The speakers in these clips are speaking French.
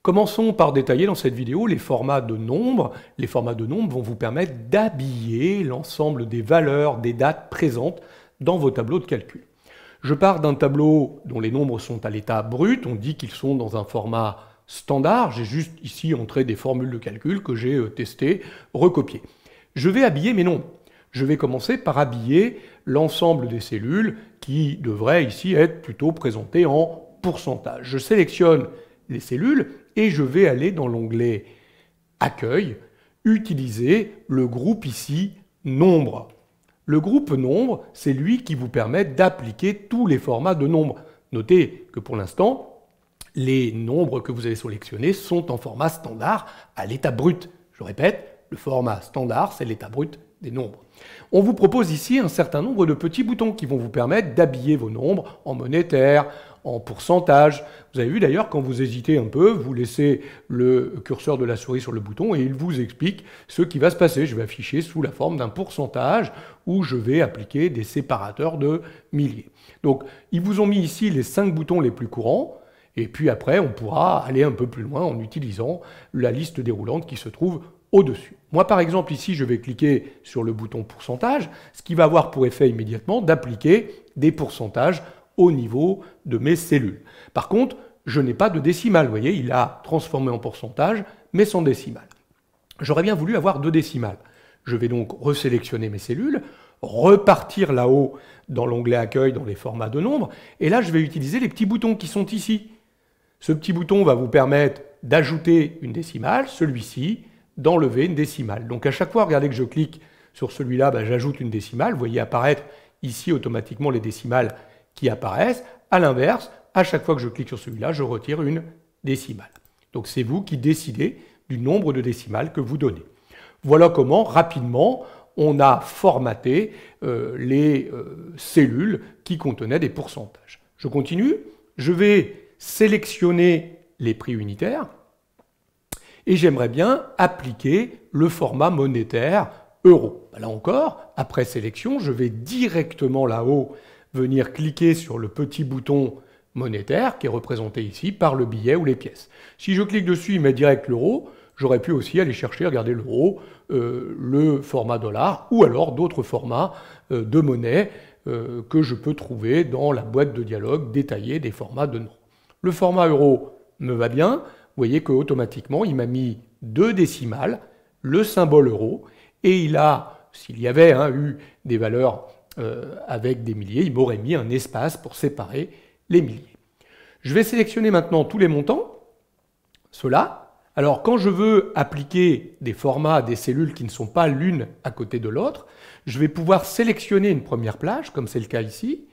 Commençons par détailler dans cette vidéo les formats de nombres. Les formats de nombres vont vous permettre d'habiller l'ensemble des valeurs, des dates présentes dans vos tableaux de calcul. Je pars d'un tableau dont les nombres sont à l'état brut. On dit qu'ils sont dans un format standard. J'ai juste ici entré des formules de calcul que j'ai testées, recopiées. Je vais habiller mes nombres. Je vais commencer par habiller l'ensemble des cellules qui devraient ici être plutôt présentées en pourcentage. Je sélectionne les cellules et je vais aller dans l'onglet Accueil, utiliser le groupe ici Nombre. Le groupe Nombre, c'est lui qui vous permet d'appliquer tous les formats de nombres. Notez que pour l'instant, les nombres que vous avez sélectionnés sont en format standard à l'état brut. Je répète, le format standard, c'est l'état brut des nombres. On vous propose ici un certain nombre de petits boutons qui vont vous permettre d'habiller vos nombres en monétaire, en pourcentage. Vous avez vu d'ailleurs, quand vous hésitez un peu, vous laissez le curseur de la souris sur le bouton et il vous explique ce qui va se passer. Je vais afficher sous la forme d'un pourcentage où je vais appliquer des séparateurs de milliers. Donc, ils vous ont mis ici les 5 boutons les plus courants. Et puis après, on pourra aller un peu plus loin en utilisant la liste déroulante qui se trouve au-dessus. Moi, par exemple, ici, je vais cliquer sur le bouton pourcentage, ce qui va avoir pour effet immédiatement d'appliquer des pourcentages au niveau de mes cellules. Par contre, je n'ai pas de décimale. Vous voyez, il a transformé en pourcentage, mais sans décimale. J'aurais bien voulu avoir 2 décimales. Je vais donc resélectionner mes cellules, repartir là-haut dans l'onglet Accueil, dans les formats de nombres, et là, je vais utiliser les petits boutons qui sont ici. Ce petit bouton va vous permettre d'ajouter une décimale, celui-ci, d'enlever une décimale. Donc à chaque fois, regardez que je clique sur celui-là, j'ajoute une décimale. Vous voyez apparaître ici automatiquement les décimales qui apparaissent. À l'inverse, à chaque fois que je clique sur celui-là, je retire une décimale. Donc c'est vous qui décidez du nombre de décimales que vous donnez. Voilà comment, rapidement, on a formaté les cellules qui contenaient des pourcentages. Je continue. Je vais sélectionner les prix unitaires. Et j'aimerais bien appliquer le format monétaire euro. Là encore, après sélection, je vais directement là-haut venir cliquer sur le petit bouton monétaire qui est représenté ici par le billet ou les pièces. Si je clique dessus, il met direct l'euro. J'aurais pu aussi aller chercher, regarder l'euro, le format dollar ou alors d'autres formats de monnaie que je peux trouver dans la boîte de dialogue détaillée des formats de nom. Le format euro me va bien. Vous voyez qu'automatiquement, il m'a mis 2 décimales, le symbole euro, et il a, s'il y avait eu des valeurs avec des milliers, il m'aurait mis un espace pour séparer les milliers. Je vais sélectionner maintenant tous les montants, ceux-là. Alors, quand je veux appliquer des formats à des cellules qui ne sont pas l'une à côté de l'autre, je vais pouvoir sélectionner une première plage, comme c'est le cas ici,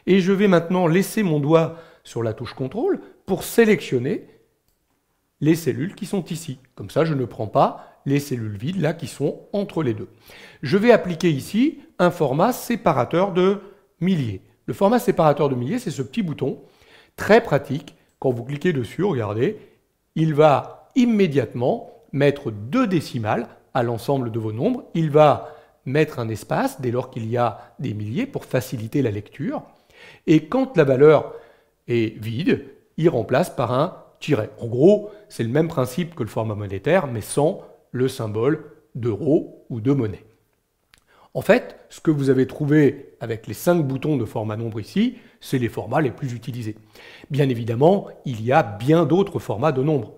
et je vais maintenant laisser mon doigt sur la touche CTRL pour sélectionner les cellules qui sont ici. Comme ça, je ne prends pas les cellules vides là qui sont entre les deux. Je vais appliquer ici un format séparateur de milliers. Le format séparateur de milliers, c'est ce petit bouton très pratique. Quand vous cliquez dessus, regardez, il va immédiatement mettre 2 décimales à l'ensemble de vos nombres. Il va mettre un espace dès lors qu'il y a des milliers pour faciliter la lecture. Et quand la valeur est vide, il remplace par un tiret. En gros, c'est le même principe que le format monétaire, mais sans le symbole d'euro ou de monnaie. En fait, ce que vous avez trouvé avec les 5 boutons de format nombre ici, c'est les formats les plus utilisés. Bien évidemment, il y a bien d'autres formats de nombres.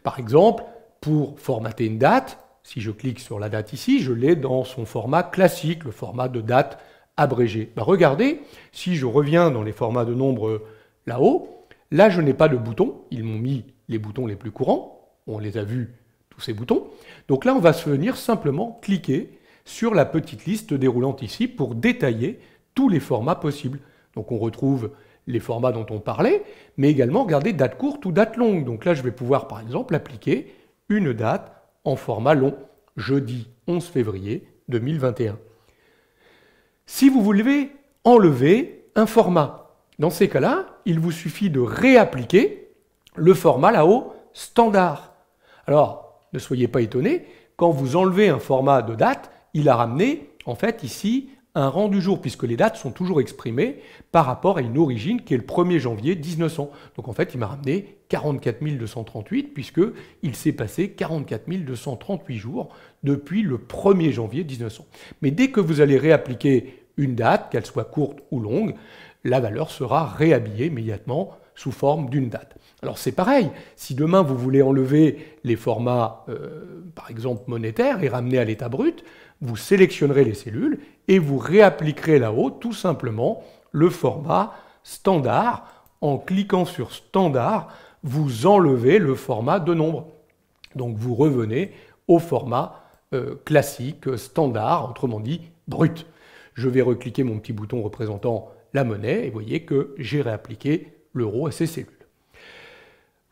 Par exemple, pour formater une date, si je clique sur la date ici, je l'ai dans son format classique, le format de date abrégé. Regardez, si je reviens dans les formats de nombres là-haut, là, je n'ai pas de boutons. Ils m'ont mis les boutons les plus courants. On les a vus, tous ces boutons. Donc là, on va se venir simplement cliquer sur la petite liste déroulante ici pour détailler tous les formats possibles. Donc on retrouve les formats dont on parlait, mais également, regardez, date courte ou date longue. Donc là, je vais pouvoir, par exemple, appliquer une date en format long, jeudi 11 février 2021. Si vous voulez enlever un format, dans ces cas-là, il vous suffit de réappliquer le format là-haut standard. Alors, ne soyez pas étonnés, quand vous enlevez un format de date, il a ramené, en fait, ici, un rang du jour, puisque les dates sont toujours exprimées par rapport à une origine qui est le 1er janvier 1900. Donc en fait, il m'a ramené 44 238, puisqu'il s'est passé 44 238 jours depuis le 1er janvier 1900. Mais dès que vous allez réappliquer une date, qu'elle soit courte ou longue, la valeur sera réhabillée immédiatement sous forme d'une date. Alors c'est pareil, si demain vous voulez enlever les formats, par exemple monétaires, et ramener à l'état brut, vous sélectionnerez les cellules et vous réappliquerez là-haut tout simplement le format standard. En cliquant sur standard, vous enlevez le format de nombre. Donc vous revenez au format classique, standard, autrement dit brut. Je vais recliquer mon petit bouton représentant la monnaie et vous voyez que j'ai réappliqué l'euro à ces cellules.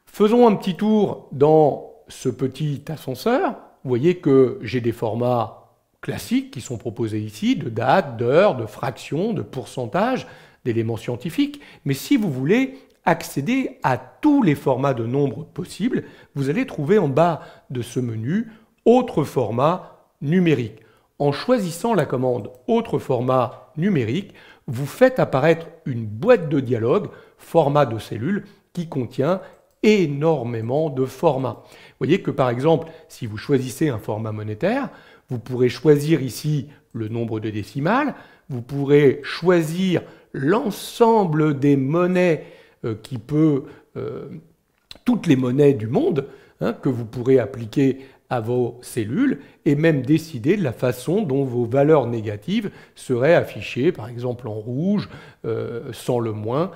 Faisons un petit tour dans ce petit ascenseur. Vous voyez que j'ai des formats classiques qui sont proposés ici, de dates, d'heures, de fractions, de pourcentages, d'éléments scientifiques. Mais si vous voulez accéder à tous les formats de nombres possibles, vous allez trouver en bas de ce menu « Autre format numérique ». En choisissant la commande « Autre format numérique », vous faites apparaître une boîte de dialogue format de cellules qui contient énormément de formats. Vous voyez que par exemple, si vous choisissez un format monétaire, vous pourrez choisir ici le nombre de décimales, vous pourrez choisir l'ensemble des monnaies toutes les monnaies du monde que vous pourrez appliquer à vos cellules et même décider de la façon dont vos valeurs négatives seraient affichées, par exemple en rouge, sans le moins,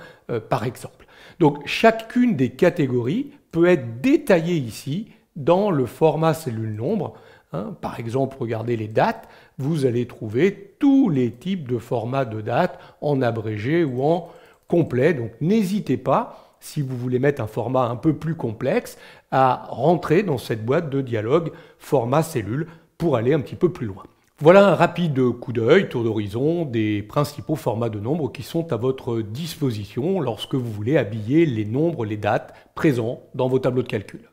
par exemple. Donc chacune des catégories peut être détaillée ici dans le format cellule nombre. Par exemple, regardez les dates, vous allez trouver tous les types de formats de dates en abrégé ou en complet. Donc n'hésitez pas, si vous voulez mettre un format un peu plus complexe, à rentrer dans cette boîte de dialogue format cellule pour aller un petit peu plus loin. Voilà un rapide coup d'œil, tour d'horizon, des principaux formats de nombres qui sont à votre disposition lorsque vous voulez habiller les nombres, les dates présents dans vos tableaux de calcul.